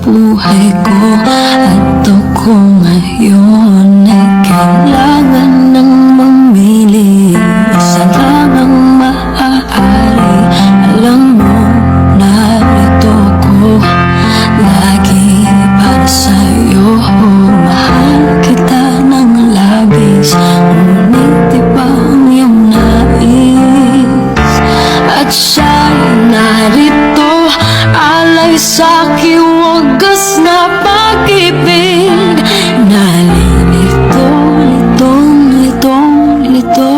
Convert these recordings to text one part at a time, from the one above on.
buhay ko. At ako ngayon ay kailangan ng mamili. Isa lang ang maaari. Alam mo, narito ko lagi para sa'yo. Mahal kita ng labis, ngunit iba ang iyong nais. At siya'y narito, alay sa'king wagas na pag-ibig. Nalilito, litong, litong, lito.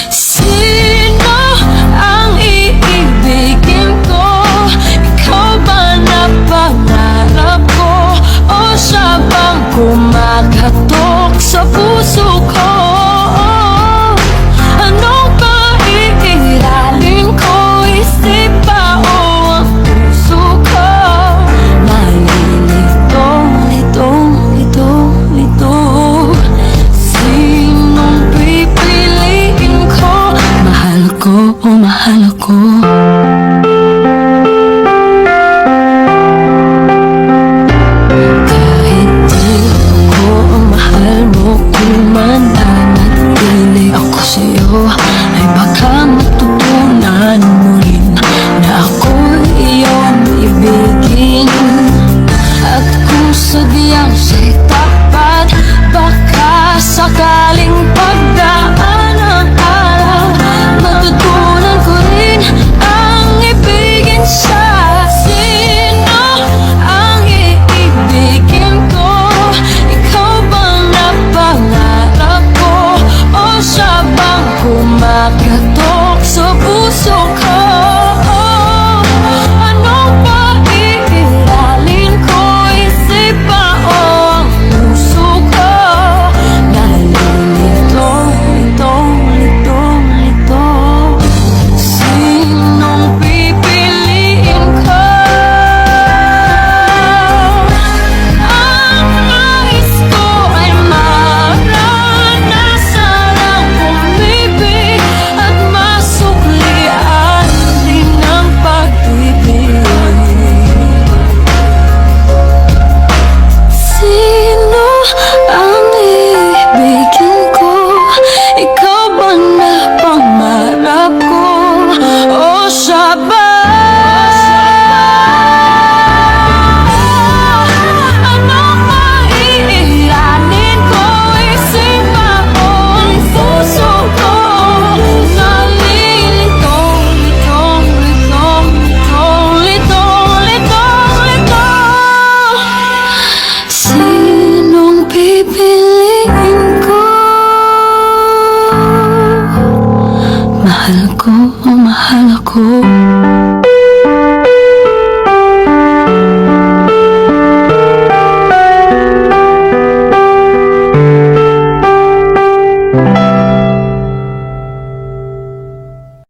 Sino ang iibigin ko? Ikaw ba na pangarap ko? O siya bang kumakatok sa puso ko? Anong paiiralin ko? Isip ba o ang puso ko? Nalilito, litong, litong, lito. Sinong pipiliin ko? Mahal ko o mahal ako? Kahit di ako ang mahal mo, kung mananatili ako sa'yo, ay baka matutunan mo rin na ako'y iyong ibigin. At kung sadyang siya'y tapat, baka sakaling pagdaan ang araw, matutunan ko rin ang ibigin siya. Sino ang iibigin ko? Ikaw bang napangarap ko? O siya bang kumakatok sa puso ko? Anong paiiralin ko? Isip ba o ang puso ko? Nalilito, litong, litong, lito. Sinong pipiliin ko? Ang nais ko ay maranasan ang umibig at masuklian din ang pag-ibig. Sino ang iibigin ko? Ikaw ba na pangarap ko? O siya ba? Anong maiiralin ko? Isip ba o ang puso ko? Nalilito, litong, litong, litong, litong, litong, lito. Sinong pipiliin ko? Mahal ko o mahal ako?